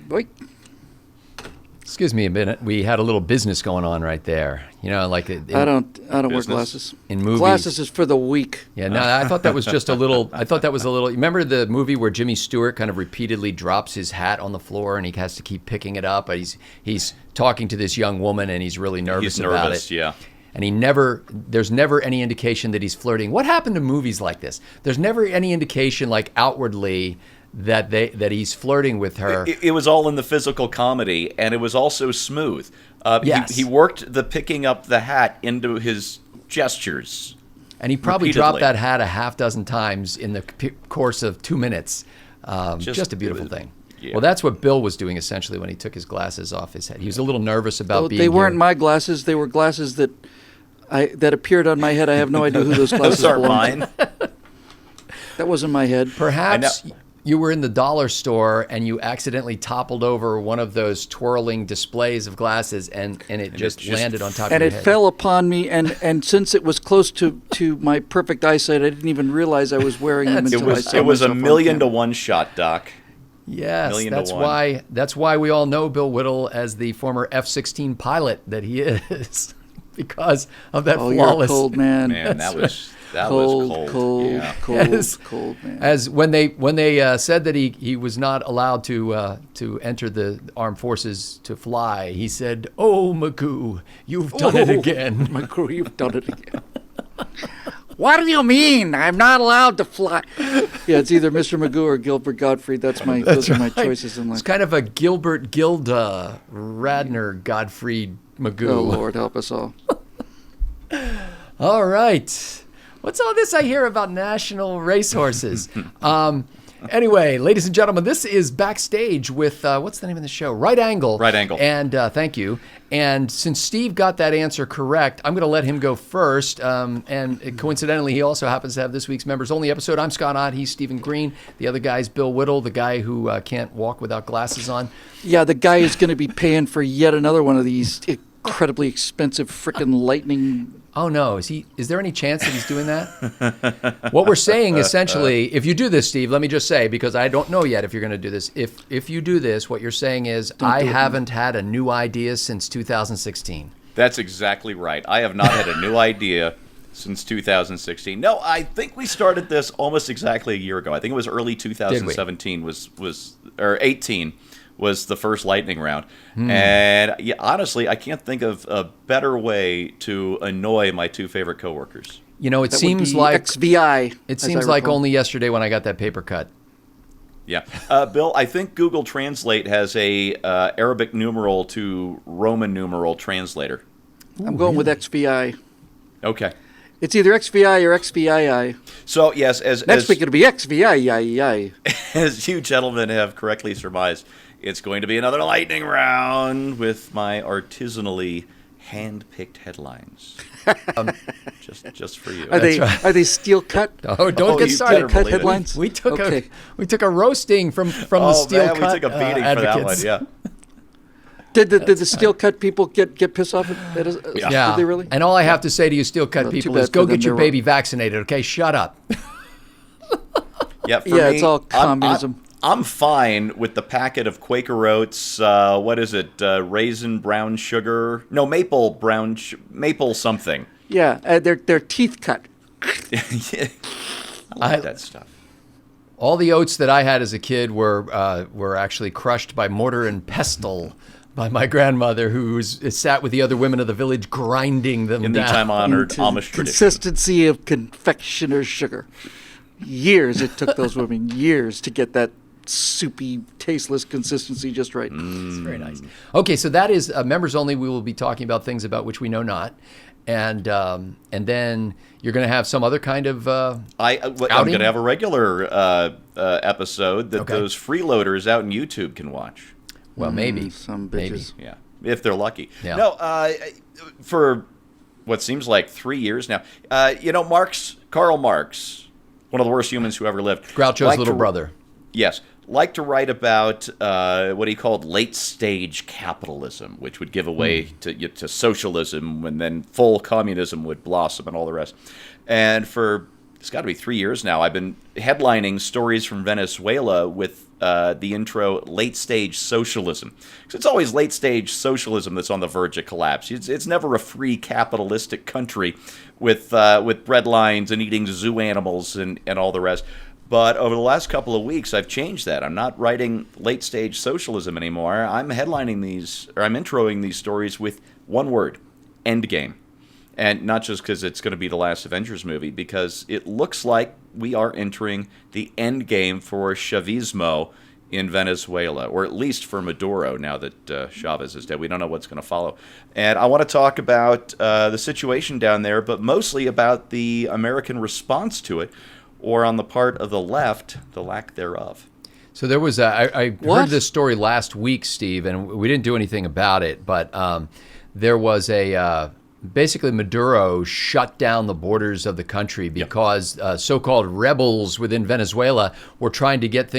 Boy. Excuse me a minute. We had a little business going on right there. You know, like I don't wear glasses. In movies, glasses is for the weak. Yeah, no, I thought that was just a little. I thought that was a little. Remember the movie where Jimmy Stewart kind of repeatedly drops his hat on the floor and he has to keep picking it up. He's talking to this young woman and he's really nervous about it. Yeah. And there's never any indication that he's flirting. What happened to movies like this? There's never any indication, like outwardly, that he's flirting with her. It was all in the physical comedy, and it was also smooth. Yes. He worked the picking up the hat into his gestures. And he probably dropped that hat a half dozen times in the course of 2 minutes. Just a beautiful thing. Yeah. Well, that's what Bill was doing essentially when he took his glasses off his head. He was a little nervous about being They weren't here. my glasses. They were glasses that appeared on my head. I have no idea who those glasses Those aren't belong mine. to. That wasn't my head. Perhaps you were in the dollar store and you accidentally toppled over one of those twirling displays of glasses and it just landed on top of your head. And it fell upon me, and since it was close to my perfect eyesight, I didn't even realize I was wearing them until I saw It was a myself on 1,000,000 to camera. 1 shot, Doc. Yes, 1,000,000 that's to 1. that's why we all know Bill Whittle as the former F-16 pilot that he is, because of that flawless. You're a cold man. Man, that was cold, cold. Yeah. cold man. As when they said that he was not allowed to enter the armed forces to fly, he said, "Oh, Magoo, you've done it again." Magoo, you've done it again. What do you mean? I'm not allowed to fly. Yeah, it's either Mr. Magoo or Gilbert Gottfried. Those are my choices in life. It's kind of a Gilbert Gilda Radner Gottfried Magoo. Oh, Lord, help us all. All right. What's all this I hear about national racehorses? Anyway, ladies and gentlemen, this is Backstage with, what's the name of the show? Right Angle. Right Angle. And thank you. And since Steve got that answer correct, I'm going to let him go first. And coincidentally, he also happens to have this week's Members Only episode. I'm Scott Ott. He's Stephen Green. The other guy's Bill Whittle, the guy who can't walk without glasses on. Yeah, the guy is going to be paying for yet another one of these incredibly expensive frickin' lightning. Oh no! Is there any chance that he's doing that? What we're saying essentially, if you do this, Steve, let me just say, because I don't know yet if you're going to do this. If you do this, what you're saying is I haven't had a new idea since 2016. That's exactly right. I have not had a new idea since 2016. No, I think we started this almost exactly a year ago. I think it was early 2017 or 18 was the first lightning round. And yeah, honestly, I can't think of a better way to annoy my two favorite coworkers. You know, it That seems would be like XVI. it seems like only yesterday when I got that paper cut. Yeah. Bill, I think Google Translate has a Arabic numeral to Roman numeral translator. I'm going with XVI. Okay. It's either XVI or XVII. So, yes, Next week it'll be XVII. as you gentlemen have correctly surmised, it's going to be another lightning round with my artisanally hand-picked headlines. Just for you. Are they steel cut? Oh, don't get you started. better Cut believe it. headlines? We took Okay. a roasting from the steel man, cut we took a beating for advocates. that one. Yeah. Did the steel cut people get pissed off at us? Yeah. Did they really? And all I have to say to you steel cut Well, people too is bad go for them, get your they're baby vaccinated, okay? Shut up. Yeah, for Yeah, me, it's all communism. I'm fine with the packet of Quaker Oats, what is it, raisin brown sugar? No, maple maple something. Yeah, they're teeth cut. I like that stuff. All the oats that I had as a kid were actually crushed by mortar and pestle by my grandmother, who sat with the other women of the village grinding them In the down. time-honored Amish tradition. Consistency of confectioner's sugar. Years it took those women, years to get that soupy, tasteless consistency just right. It's very nice. Okay, so that is members only. We will be talking about things about which we know not, and then you're going to have some other kind of I'm going to have a regular episode that those freeloaders out in YouTube can watch. Well, maybe Some maybe. bitches. Yeah, if they're lucky. Yeah. No, for what seems like 3 years now. Karl Marx, one of the worst humans who ever lived. Groucho's little brother. Yes, liked to write about what he called late-stage capitalism, which would give away to socialism, and then full communism would blossom and all the rest. And for it's got to be 3 years now, I've been headlining stories from Venezuela with the intro "Late Stage Socialism." Because it's always late stage socialism that's on the verge of collapse. It's never a free capitalistic country with bread lines and eating zoo animals and all the rest. But over the last couple of weeks, I've changed that. I'm not writing late stage socialism anymore. I'm headlining these, or I'm introing these stories with one word: endgame. And not just because it's going to be the last Avengers movie, because it looks like we are entering the end game for Chavismo in Venezuela, or at least for Maduro now that Chavez is dead. We don't know what's going to follow. And I want to talk about the situation down there, but mostly about the American response to it, or on the part of the left, the lack thereof. So there was I heard this story last week, Steve, and we didn't do anything about it, but there was basically Maduro shut down the borders of the country because so-called rebels within Venezuela were trying to get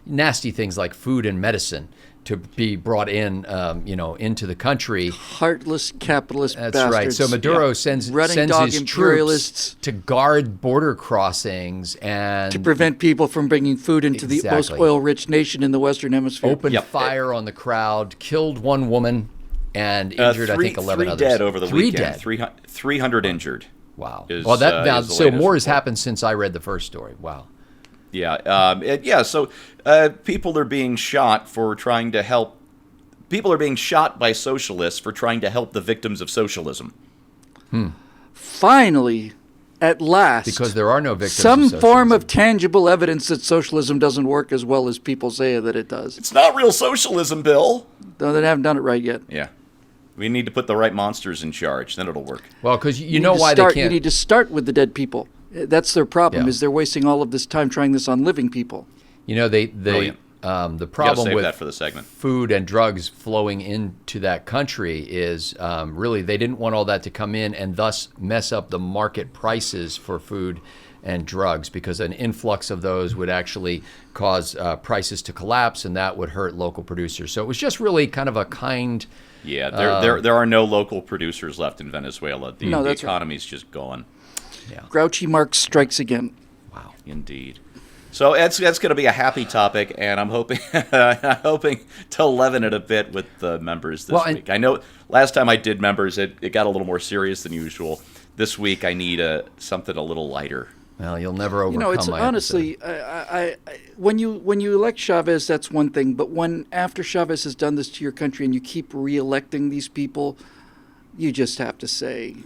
nasty things like food and medicine to be brought in, into the country. Heartless capitalist That's bastards. right. So Maduro sends his troops to guard border crossings and to prevent people from bringing food into the most oil-rich nation in the Western Hemisphere. Opened fire on the crowd, killed one woman, and injured, I think, 11 others. 3 dead over the weekend. Dead. 300 injured. Wow. So more has happened since I read the first story. Wow. Yeah. So people are being shot for trying to help. People are being shot by socialists for trying to help the victims of socialism. Finally, at last. Because there are no victims some of socialism. form of tangible evidence that socialism doesn't work as well as people say that it does. It's not real socialism, Bill. No, they haven't done it right yet. Yeah. We need to put the right monsters in charge, then it'll work. Well, because you know why they can't. You need to start with the dead people. That's their problem, is they're wasting all of this time trying this on living people. You know, the problem save with that for the segment. Food and drugs flowing into that country is really they didn't want all that to come in and thus mess up the market prices for food and drugs, because an influx of those would actually cause prices to collapse, and that would hurt local producers. So it was just really kind of a kind... Yeah, there are no local producers left in Venezuela. The economy's just gone. Yeah. Grouchy Marx strikes again. Wow, indeed. So that's going to be a happy topic, and I'm hoping to leaven it a bit with the members this week. I know last time I did members, it got a little more serious than usual. This week I need something a little lighter. Well, you'll never overcome it's my honestly, when you elect Chavez, that's one thing. But when after Chavez has done this to your country and you keep re-electing these people, you just have to say,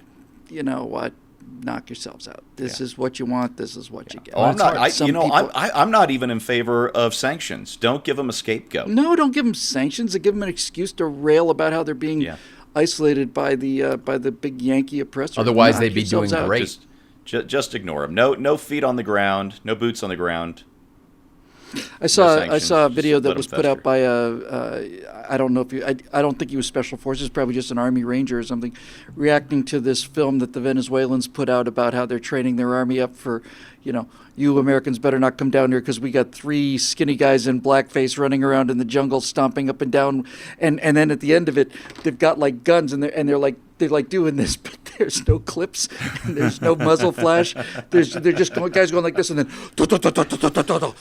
you know what, knock yourselves out. This is what you want. This is what you get. Oh, I'm not. I'm not even in favor of sanctions. Don't give them a scapegoat. No, don't give them sanctions. Give them an excuse to rail about how they're being isolated by the big Yankee oppressor. Otherwise, they'd be doing great. Just ignore them. No feet on the ground. No boots on the ground. I saw a video that was put out by I don't know if I don't think he was Special Forces, probably just an Army Ranger or something, reacting to this film that the Venezuelans put out about how they're training their army up for, you Americans better not come down here because we got 3 skinny guys in blackface running around in the jungle stomping up and down, and then at the end of it they've got like guns and they're like doing this, but there's no clips and there's no muzzle flash. They're just guys going like this and then.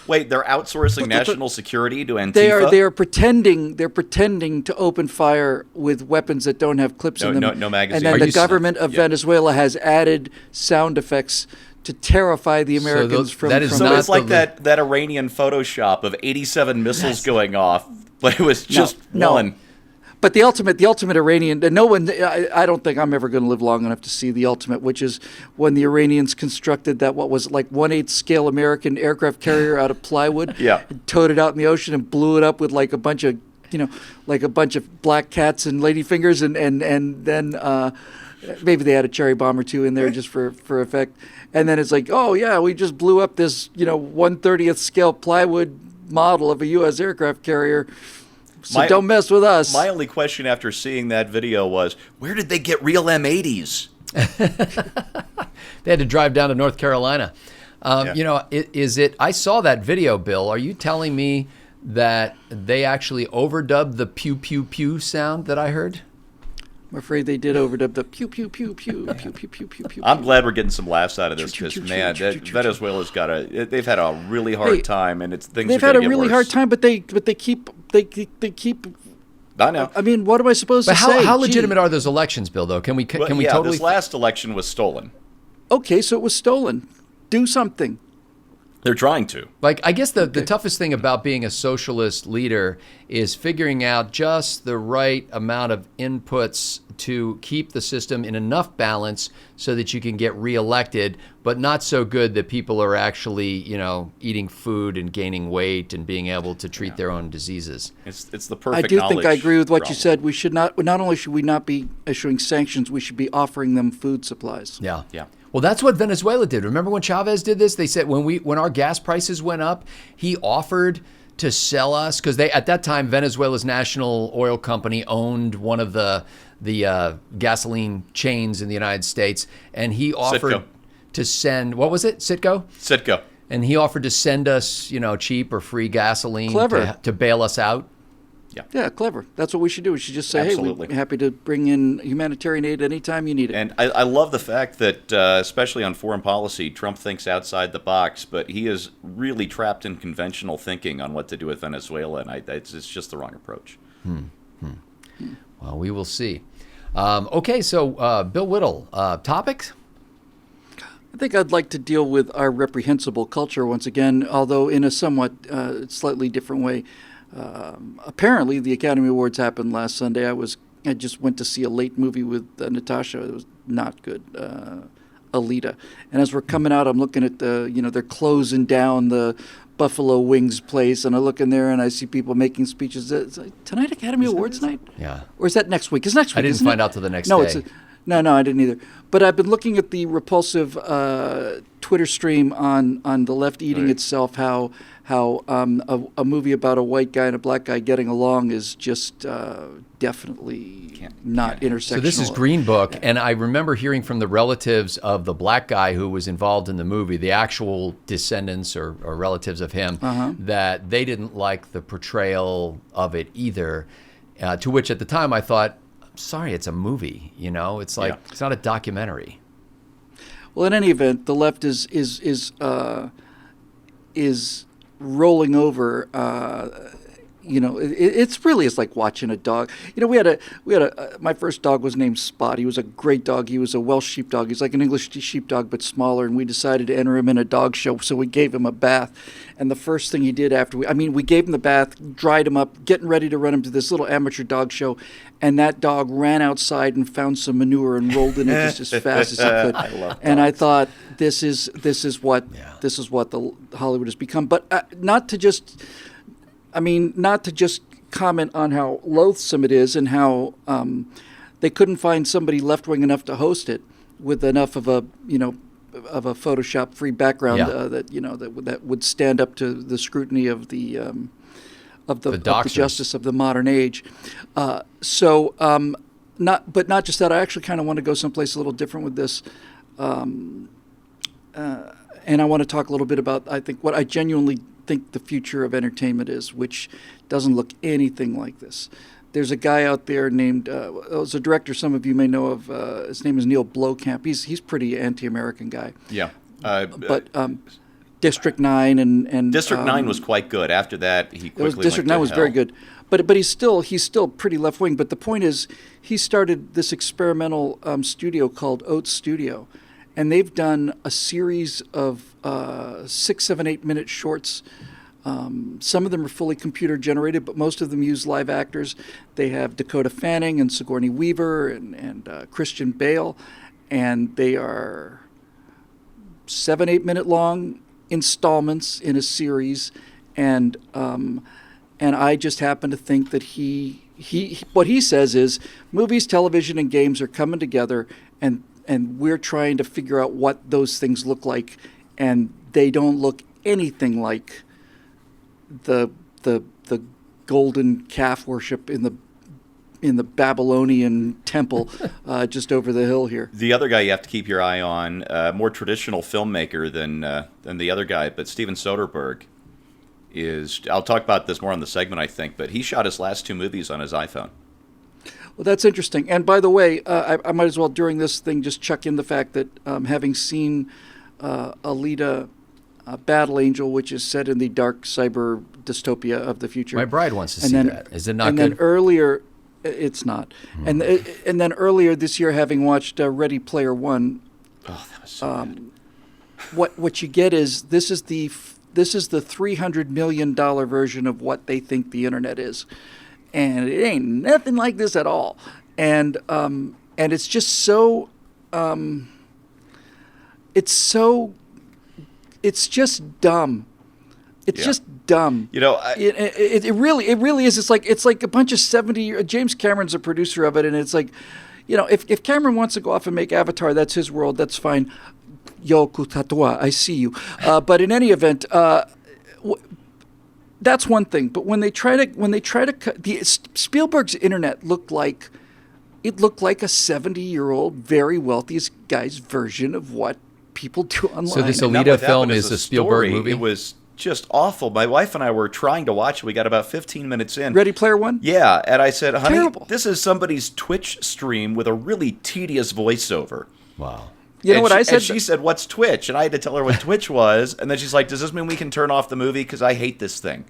Wait, they're outsourcing national security to Antifa? They are pretending to open fire with weapons that don't have clips in them. No magazine. And then the government of Venezuela has added sound effects to terrify the Americans from. So it's like that Iranian Photoshop of 87 missiles going off, but it was just one. But the ultimate Iranian, no one, I don't think I'm ever going to live long enough to see the ultimate, which is when the Iranians constructed that, what was like 1/8 scale American aircraft carrier out of plywood, and towed it out in the ocean and blew it up with like a bunch of, like a bunch of black cats and ladyfingers, and then maybe they had a cherry bomb or two in there just for effect. And then it's like, oh yeah, we just blew up this, 1/30th scale plywood model of a U.S. aircraft carrier. So don't mess with us. My only question after seeing that video was, where did they get real M80s? They had to drive down to North Carolina. Is it? I saw that video, Bill. Are you telling me that they actually overdubbed the pew pew pew sound that I heard? I'm afraid they did overdub the pew pew pew pew pew pew pew pew pew. I'm glad we're getting some laughs out of this because, man, Venezuela's they've had a really hard time, and things they've are had a get really worse. hard time, but they keep. I know. I mean, what am I supposed But to say? how Gee. legitimate are those elections, Bill? Though, can we Yeah, totally? this last election was stolen. Okay, so it was stolen. Do something. They're trying to. Like, I guess the toughest thing about being a socialist leader is figuring out just the right amount of inputs to keep the system in enough balance so that you can get reelected, but not so good that people are actually, eating food and gaining weight and being able to treat their own diseases. It's the perfect. I do think I agree with what you problem. said. We should not only should we not be issuing sanctions, we should be offering them food supplies. Yeah. Yeah. Well, that's what Venezuela did. Remember when Chavez did this? They said when our gas prices went up, he offered to sell us, because at that time Venezuela's national oil company owned one of the gasoline chains in the United States, and he offered Citgo. to send, what was it, Citgo? Citgo. And he offered to send us, cheap or free gasoline Clever. to bail us out. Yeah, clever. That's what we should do. We should just say, Absolutely. hey, we're happy to bring in humanitarian aid anytime you need it. And I love the fact that, especially on foreign policy, Trump thinks outside the box, but he is really trapped in conventional thinking on what to do with Venezuela, and it's just the wrong approach. Well, we will see. Okay, so Bill Whittle, topics? I think I'd like to deal with our reprehensible culture once again, although in a somewhat slightly different way. Apparently, the Academy Awards happened last Sunday. I just went to see a late movie with Natasha. It was not good. Alita. And as we're coming out, I'm looking at they're closing down the Buffalo Wings place, and I look in there and I see people making speeches. It's like, tonight Academy Awards night? Yeah. Or is that next week? It's next week. I didn't isn't find it? out till the next No, day. No, I didn't either. But I've been looking at the repulsive Twitter stream on the left eating Right. itself. How a movie about a white guy and a black guy getting along is just definitely not intersectional. So this is Green Book, and I remember hearing from the relatives of the black guy who was involved in the movie, the actual descendants or relatives of him, that they didn't like the portrayal of it either. To which at the time I thought, I'm sorry, it's a movie. It's like it's not a documentary. Well, in any event, the left is rolling over. It's like watching a dog. My first dog was named Spot. He was a great dog. He was a Welsh sheepdog. He's like an English sheepdog but smaller. And we decided to enter him in a dog show, so we gave him a bath. And the first thing he did after we gave him the bath, dried him up, getting ready to run him to this little amateur dog show, and that dog ran outside and found some manure and rolled in it just as fast as he could. I love and I dogs. thought this is what the Hollywood has become. But not to just comment on how loathsome it is and how they couldn't find somebody left-wing enough to host it with enough of a Photoshop-free background that would stand up to the scrutiny of the justice of the modern age. Not just that. I actually kind of want to go someplace a little different with this. And I want to talk a little bit about, I think, what I genuinely think the future of entertainment is, which doesn't look anything like this. There's a guy out there named, was a director some of you may know of, his name is Neil Blomkamp. He's pretty anti-American guy. Yeah. But District 9 and District 9 was quite good. After that, he quickly District went 9 to was hell. very good. But he's still pretty left wing. But the point is, he started this experimental studio called Oats Studio, and they've done a series of 6, 7, 8 minute shorts. Some of them are fully computer generated, but most of them use live actors. They have Dakota Fanning and Sigourney Weaver and Christian Bale, and they are 7, 8 minute long installments in a series. And I just happen to think that he what he says is movies, television, and games are coming together, and we're trying to figure out what those things look like, and they don't look anything like the golden calf worship in the Babylonian temple just over the hill here. The other guy you have to keep your eye on, more traditional filmmaker than the other guy, but Steven Soderbergh is. I'll talk about this more on the segment, I think, but he shot his last 2 movies on his iPhone. Well, that's interesting. And by the way, I might as well during this thing just chuck in the fact that having seen Alita Battle Angel, which is set in the dark cyber dystopia of the future. My bride wants to see that. Is it not and good? Then earlier, it's not. And then earlier this year, having watched Ready Player One, Oh, that was so good. what you get is this is the $300 million version of what they think the internet is, and it ain't nothing like this at all. And it's just so it's just dumb. It's just dumb. You know, It really is. It's like a bunch of 70. James Cameron's a producer of it, and it's like, if Cameron wants to go off and make Avatar, that's his world. That's fine. Yo kutatua, I see you. But in any event, that's one thing. But when they try to Spielberg's internet looked like a 70-year-old very wealthy guy's version of what people do online. So this not Alita with that, film but is as a Spielberg story, movie? It was just awful. My wife and I were trying to watch it. We got about 15 minutes in. Ready Player One? Yeah, and I said, honey, Terrible. this is somebody's Twitch stream with a really tedious voiceover. Wow. You know And what I said? And she said, what's Twitch? And I had to tell her what Twitch was. And then she's like, does this mean we can turn off the movie? Because I hate this thing.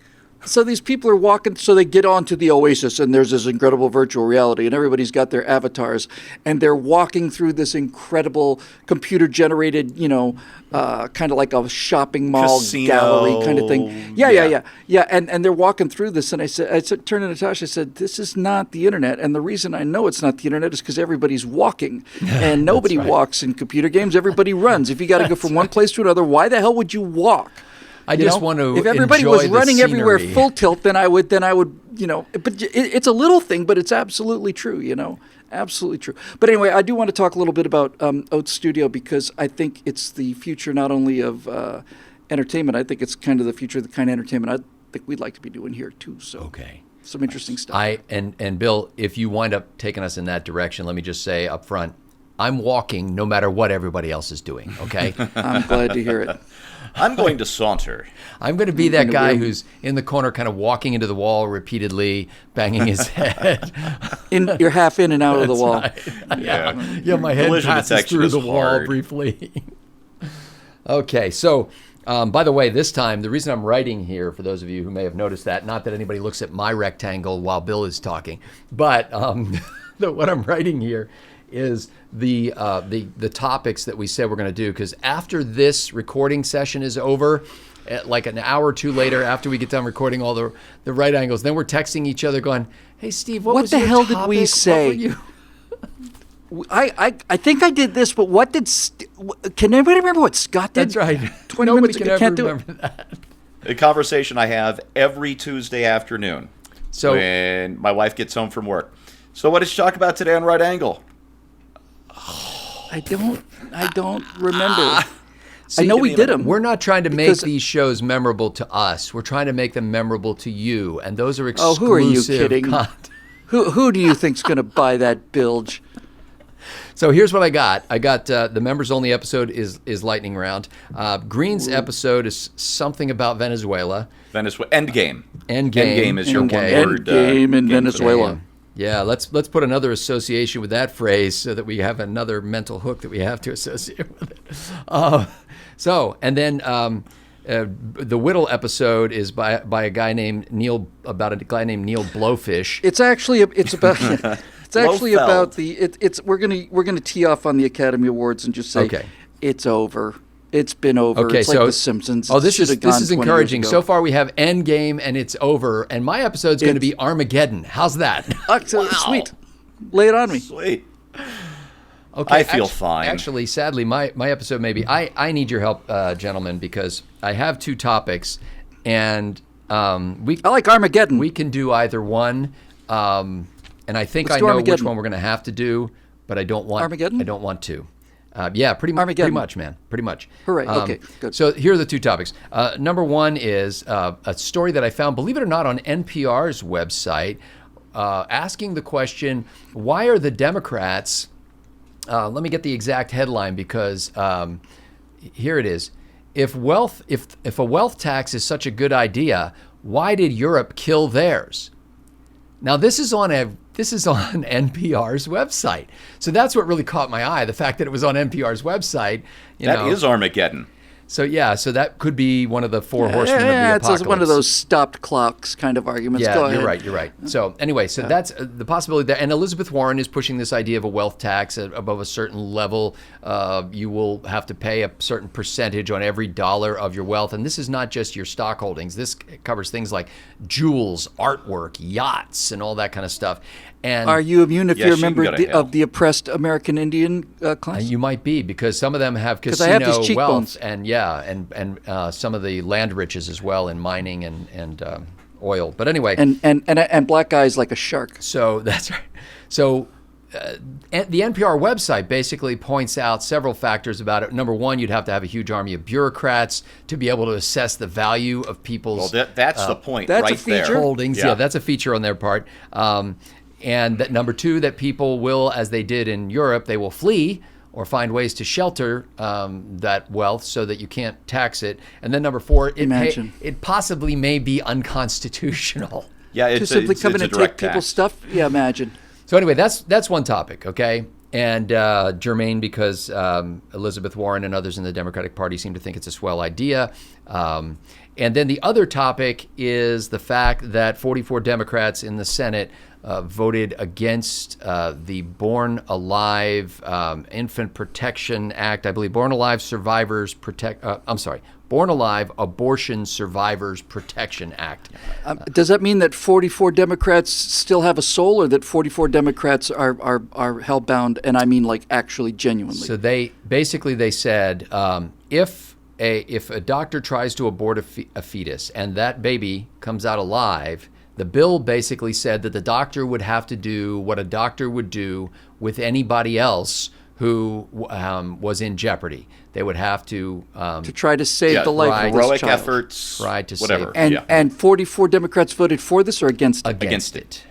So these people are walking, so they get onto the Oasis, and there's this incredible virtual reality, and everybody's got their avatars, and they're walking through this incredible computer-generated, kind of like a shopping mall Casino, gallery kind of thing. Yeah. And they're walking through this, and I said, turned to Natasha, I said, this is not the internet, and the reason I know it's not the internet is because everybody's walking, and nobody walks in computer games. Everybody runs. If you got to go from one place to another, why the hell would you walk? I just want to If everybody enjoy was the running everywhere scenery. full tilt, then I would, But it's a little thing, but it's absolutely true. Absolutely true. But anyway, I do want to talk a little bit about Oats Studio because I think it's the future not only of entertainment. I think it's kind of the future of the kind of entertainment I think we'd like to be doing here too. So Okay. some interesting stuff. And Bill, if you wind up taking us in that direction, let me just say up front, I'm walking no matter what everybody else is doing, okay? I'm glad to hear it. I'm going to saunter. I'm going to be that guy who's in the corner kind of walking into the wall repeatedly, banging his head. You're half in and out of the wall. Yeah, my head Collision passes detection through is the wall hard. briefly. Okay, so by the way, this time, the reason I'm writing here, for those of you who may have noticed that, not that anybody looks at my rectangle while Bill is talking, but what I'm writing here is the topics that we said we're going to do, because after this recording session is over, like an hour or two later, after we get done recording all the right angles, then we're texting each other going, hey Steve, what was the your hell topic? did we What say? were you-" I think I did this, but what did can anybody remember what Scott did? That's right. 20 Nobody minutes can ago. ever Can't do it. remember that. A conversation I have every Tuesday afternoon So when my wife gets home from work. So what did you talk about today on Right Angle? I don't remember. See, I know we did them. We're not trying to make because- these shows memorable to us. We're trying to make them memorable to you, and those are Oh, exclusive. who are you kidding? content. Who do you think's going to buy that bilge? So here's what I got. I got the members only episode is lightning round. Green's episode is something about Venezuela. Venezuela Endgame. Endgame. Endgame is your Okay. one word. Endgame in game for Venezuela. that. Yeah, let's put another association with that phrase so that we have another mental hook that we have to associate with it. And then the Whittle episode is by a guy named Neil, about a guy named Neil Blowfish. It's actually about it's actually Blofeld. about it's we're gonna tee off on the Academy Awards and just say Okay. it's over. It's been over. Okay, it's so like The Simpsons. Oh, It this should is have gone 20 years encouraging. ago. So far, we have Endgame and it's over, and my episode's going to be Armageddon. How's that? Sweet. Lay it on me. Sweet. Okay, I feel fine. Actually, sadly, my episode maybe. I need your help, gentlemen, because I have two topics, and we I like Armageddon. we can do either one, and I think Let's I do know which Armageddon. one we're going to have to do, but I don't want Armageddon? I don't want to. Yeah, pretty Armageddon. much, man. Pretty much. Hooray, okay, good. So here are the two topics. Number one is a story that I found, believe it or not, on NPR's website, asking the question, why are the Democrats, let me get the exact headline because here it is. If a wealth tax is such a good idea, why did Europe kill theirs? Now this is on NPR's website. So that's what really caught my eye, the fact that it was on NPR's website. That is Armageddon. So so that could be one of the four horsemen of the apocalypse. It's one of those stopped clocks kind of arguments. Yeah, Go ahead. You're right. So anyway, that's the possibility that, and Elizabeth Warren is pushing this idea of a wealth tax above a certain level. You will have to pay a certain percentage on every dollar of your wealth, and this is not just your stock holdings. This covers things like jewels, artwork, yachts, and all that kind of stuff. And are you immune if you're a member of of the oppressed American Indian class? you might be, because some of them have I have these casino cheekbones. wealth, and some of the land riches as well in mining and oil. But anyway, and black guys like a shark. so that's right. So the NPR website basically points out several factors about it. Number one, you'd have to have a huge army of bureaucrats to be able to assess the value of people's That's the point that's a right feature. there. holdings. Yeah, that's a feature on their part. And that number two, that people will, as they did in Europe, they will flee or find ways to shelter that wealth so that you can't tax it. And then number four, it possibly may be unconstitutional. Yeah, To simply come in and take people's stuff. Yeah, imagine. So anyway, that's one topic, okay? And germane, because Elizabeth Warren and others in the Democratic Party seem to think it's a swell idea. And then the other topic is the fact that 44 Democrats in the Senate voted against the Born Alive Infant Protection Act. I believe Born Alive Born Alive Abortion Survivors Protection Act. Does that mean that 44 Democrats still have a soul, or that 44 Democrats are hellbound, and I mean like actually genuinely? So they said if a doctor tries to abort a fetus and that baby comes out alive, the bill basically said that the doctor would have to do what a doctor would do with anybody else who was in jeopardy. They would have to try to save the life of this heroic child. efforts, Try to whatever. save. And 44 Democrats voted for this or against it? Against it.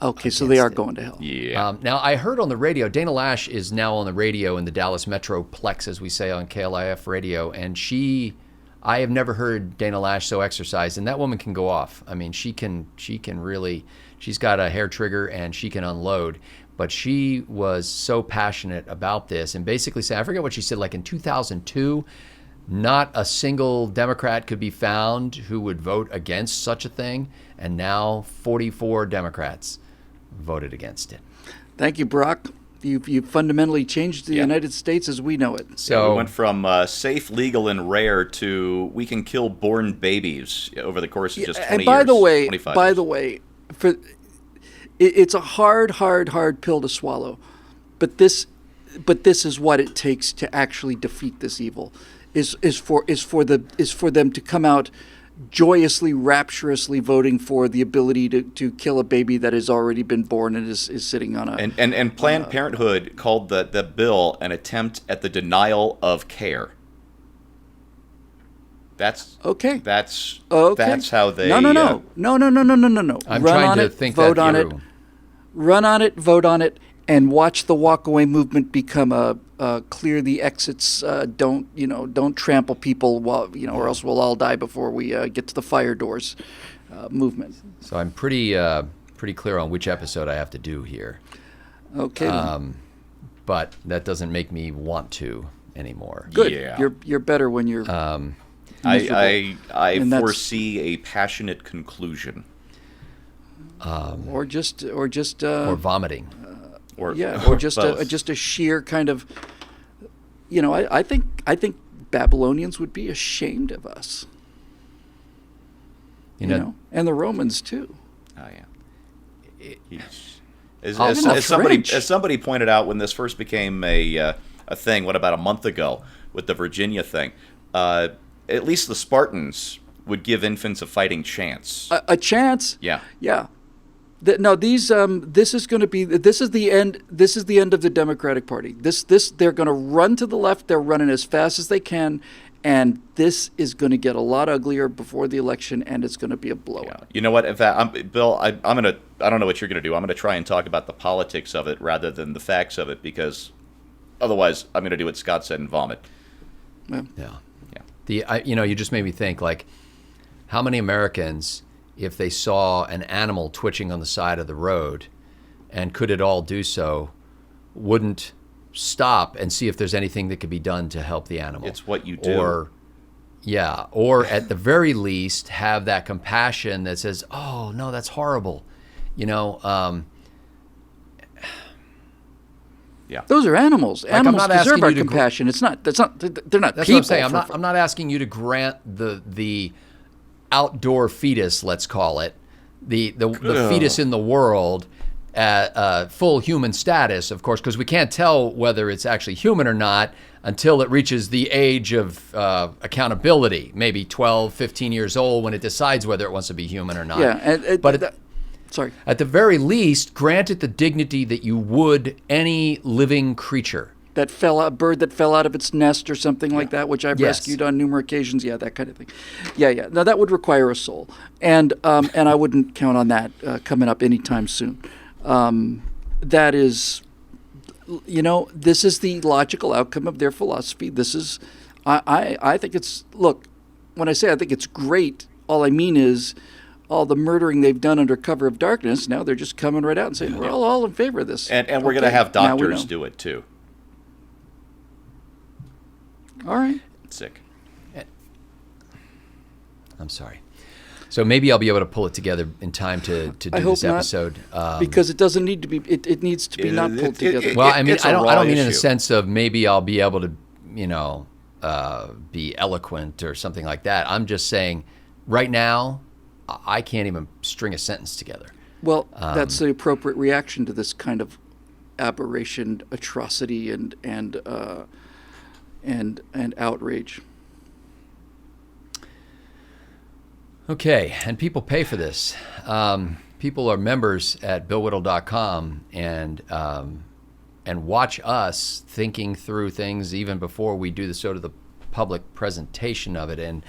Okay, so they are going to hell. Yeah. Now, I heard on the radio, Dana Lash is now on the radio in the Dallas Metroplex, as we say on KLIF radio, and I have never heard Dana Lash so exercised, and that woman can go off. I mean, she can really, she's got a hair trigger and she can unload. But she was so passionate about this and basically said, I forget what she said, like in 2002, not a single Democrat could be found who would vote against such a thing. And now 44 Democrats voted against it. Thank you, Brock. You've fundamentally changed the United States as we know it. So we went from safe, legal, and rare to we can kill born babies over the course of just 20 and by years. the way, 25 by years. the way, it's a hard pill to swallow, but this is what it takes to actually defeat this evil. Is for them to come out joyously, rapturously voting for the ability to kill a baby that has already been born and is sitting on a... And Planned Parenthood called the bill an attempt at the denial of care. That's okay. That's okay. That's how they... No. I'm trying to think that through. Vote on it. Run on it, vote on it, and watch the walkaway movement become a clear the exits. Don't trample people while or else we'll all die before we get to the fire doors movement. So I'm pretty clear on which episode I have to do here. Okay. But that doesn't make me want to anymore. Good. Yeah. You're better when you're. I And that's- foresee a passionate conclusion. or just Or vomiting. Or just both. a sheer kind of. I think Babylonians would be ashamed of us. You know, and the Romans too. Oh yeah. French. As somebody pointed out when this first became a thing, about a month ago with the Virginia thing, at least the Spartans would give infants a fighting chance. A chance. Yeah. Yeah. This is going to be. This is the end. This is the end of the Democratic Party. They're going to run to the left. They're running as fast as they can, and this is going to get a lot uglier before the election, and it's going to be a blowout. Yeah. You know what? In fact, Bill, I don't know what you're going to do. I'm going to try and talk about the politics of it rather than the facts of it, because otherwise, I'm going to do what Scott said and vomit. Yeah. Yeah. You just made me think, like, how many Americans, if they saw an animal twitching on the side of the road, and could it all do so, wouldn't stop and see if there's anything that could be done to help the animal. It's what you do. Or at the very least have that compassion that says, oh no, that's horrible. Yeah. Those are animals. I'm Animals not asking deserve our you to compassion. They're not That's people. what I'm saying. I'm not asking you to grant the outdoor fetus, let's call it, the fetus in the world full human status, of course, because we can't tell whether it's actually human or not until it reaches the age of accountability, maybe 12, 15 years old, when it decides whether it wants to be human or not. Yeah, sorry. At the very least, grant it the dignity that you would any living creature. A bird that fell out of its nest or something like that, which I've Yes. rescued on numerous occasions. Yeah, that kind of thing. Yeah. Now that would require a soul, and I wouldn't count on that coming up anytime soon. That is, this is the logical outcome of their philosophy. This is, I think it's, look, when I say I think it's great, all I mean is all the murdering they've done under cover of darkness, now they're just coming right out and saying, we're all in favor of this. And we're going to have now we doctors know. do it too. All right. Sick. I'm sorry. So maybe I'll be able to pull it together in time to do I hope this not, episode. Because it doesn't need to be, it needs to be not pulled together. Well, I mean, it's a I raw don't mean in the issue. sense of maybe I'll be able to, be eloquent or something like that. I'm just saying, right now, I can't even string a sentence together. Well, that's the appropriate reaction to this kind of aberration, atrocity, and outrage. Okay, and people pay for this. People are members at BillWhittle.com and watch us thinking through things even before we do the sort of the public presentation of it. And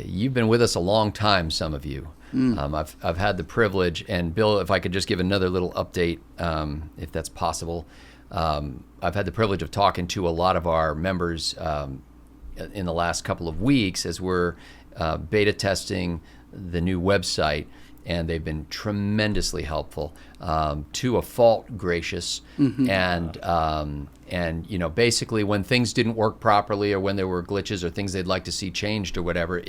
you've been with us a long time, some of you. I've had the privilege, and Bill, if I could just give another little update, if that's possible. I've had the privilege of talking to a lot of our members in the last couple of weeks as we're beta testing the new website, and they've been tremendously helpful, to a fault gracious, and basically when things didn't work properly or when there were glitches or things they'd like to see changed or whatever,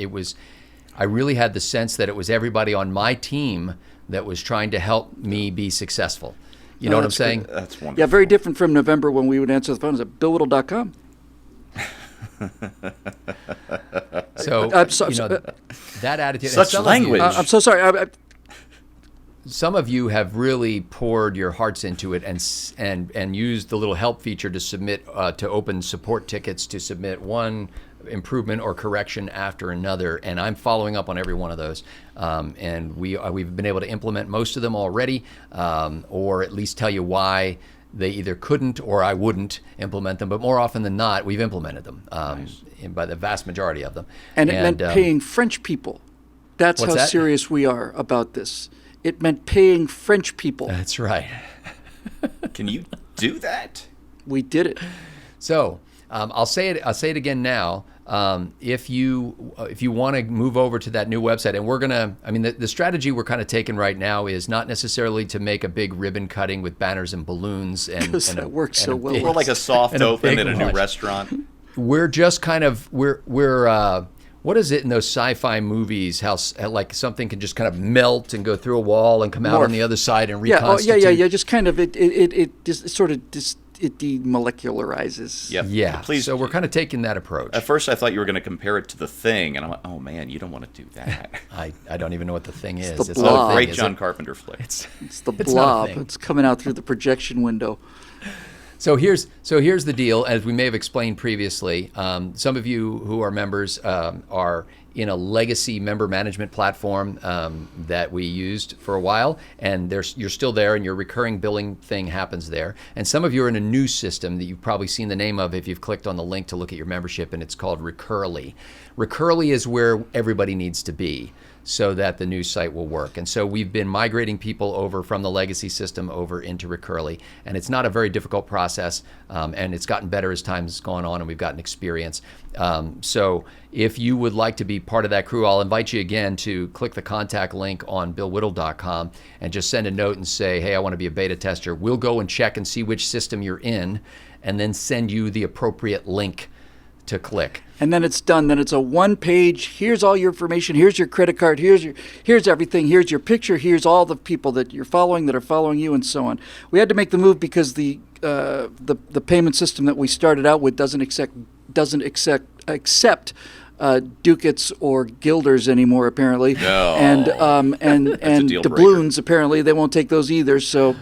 I really had the sense that it was everybody on my team that was trying to help me be successful. You know what I'm saying? That's wonderful. Yeah, very different from November when we would answer the phones at BillWhittle.com. So, that attitude. Such language. I'm so sorry. Some of you have really poured your hearts into it and used the little help feature to submit to open support tickets to submit one improvement or correction after another, and I'm following up on every one of those. And we've been able to implement most of them already, or at least tell you why they either couldn't or I wouldn't implement them. But more often than not, we've implemented them by the vast majority of them. And it meant paying French people. That's What's how that? serious we are about this. It meant paying French people. That's right. Can you do that? We did it. So I'll say it again now. If you want to move over to that new website, and we're gonna, the strategy we're kind of taking right now is not necessarily to make a big ribbon cutting with banners and balloons and That works so well. Or like a soft and a open big at a new launch. restaurant. We're just kind of we're what is it in those sci-fi movies? How like something can just kind of melt and go through a wall and come out on the other side and reconstitute. Yeah. Just kind of it just sort of it demolecularizes. Yep. Yeah. Please. So we're kind of taking that approach. At first, I thought you were going to compare it to The Thing, and I'm like, oh man, you don't want to do that. I don't even know what the thing is. the It's blob. not a thing, Great is John it? Carpenter flick. It's the It's not a blob. thing. It's coming out through the projection window. So here's the deal. As we may have explained previously, some of you who are members are in a legacy member management platform that we used for a while, and you're still there, and your recurring billing thing happens there. And some of you are in a new system that you've probably seen the name of if you've clicked on the link to look at your membership, and it's called Recurly. Recurly is where everybody needs to be. so that the new site will work. And so we've been migrating people over from the legacy system over into Recurly, and it's not a very difficult process, and it's gotten better as time's gone on and we've gotten experience. So if you would like to be part of that crew, I'll invite you again to click the contact link on billwhittle.com and just send a note and say, hey, I want to be a beta tester. We'll go and check and see which system you're in, and then send you the appropriate link to click. And then it's done. Then it's a one-page, here's all your information, here's your credit card, here's everything, here's your picture, here's all the people that you're following that are following you, and so on. We had to make the move because the payment system that we started out with doesn't accept ducats or guilders anymore, apparently. No. And doubloons, apparently they won't take those either. So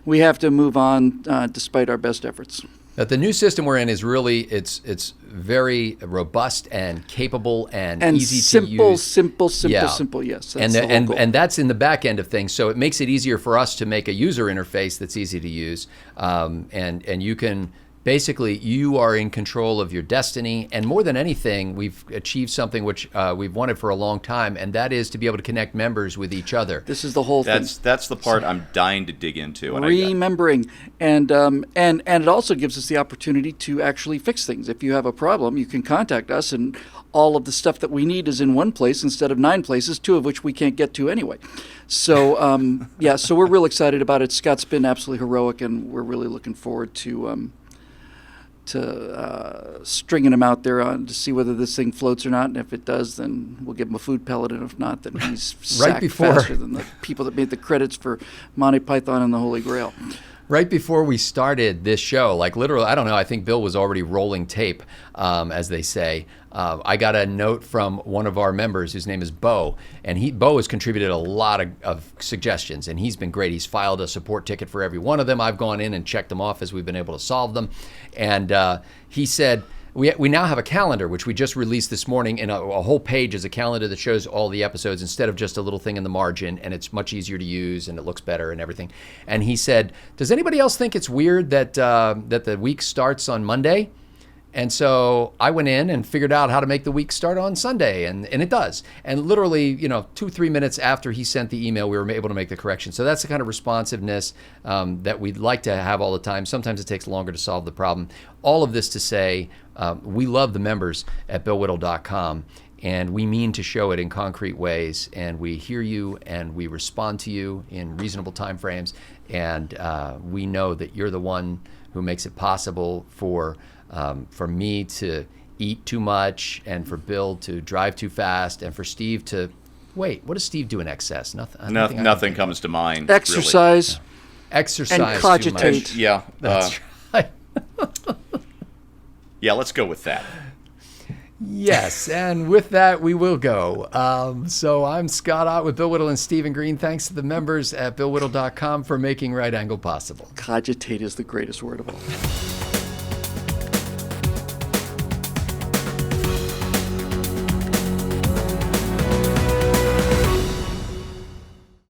we have to move on despite our best efforts. But the new system we're in is really, it's very robust and capable and easy to use. Simple, Yeah. simple, yes. And That's the whole goal. and that's in the back end of things. So it makes it easier for us to make a user interface that's easy to use. And you can, basically, you are in control of your destiny. And more than anything, we've achieved something which we've wanted for a long time, and that is to be able to connect members with each other. This is the whole thing. That's the part I'm dying to dig into. And Remembering, and it also gives us the opportunity to actually fix things. If you have a problem, you can contact us, and all of the stuff that we need is in one place instead of 9 places, 2 of which we can't get to anyway. So so we're real excited about it. Scott's been absolutely heroic, and we're really looking forward to stringing him out there to see whether this thing floats or not. And if it does, then we'll give him a food pellet. And if not, then he's sacked faster than the people that made the credits for Monty Python and the Holy Grail. Right before we started this show, like literally, I don't know, I think Bill was already rolling tape, as they say. I got a note from one of our members whose name is Bo, and Bo has contributed a lot of suggestions, and he's been great. He's filed a support ticket for every one of them. I've gone in and checked them off as we've been able to solve them. And he said, we now have a calendar, which we just released this morning, and a whole page is a calendar that shows all the episodes instead of just a little thing in the margin, and it's much easier to use, and it looks better and everything. And he said, does anybody else think it's weird that the week starts on Monday? And so I went in and figured out how to make the week start on Sunday, and it does. And literally, 2-3 minutes after he sent the email, we were able to make the correction. So that's the kind of responsiveness that we'd like to have all the time. Sometimes it takes longer to solve the problem. All of this to say, we love the members at billwhittle.com, and we mean to show it in concrete ways. And we hear you, and we respond to you in reasonable time frames. And we know that you're the one who makes it possible for me to eat too much, and for Bill to drive too fast, and for Steve to wait. What does Steve do in excess? Nothing comes to mind. Exercise. Really. Exercise and cogitate. too much. That's right. Yeah, let's go with that. Yes, and with that, we will go. So I'm Scott Ott with Bill Whittle and Stephen Green. Thanks to the members at billwhittle.com for making Right Angle possible. Cogitate is the greatest word of all.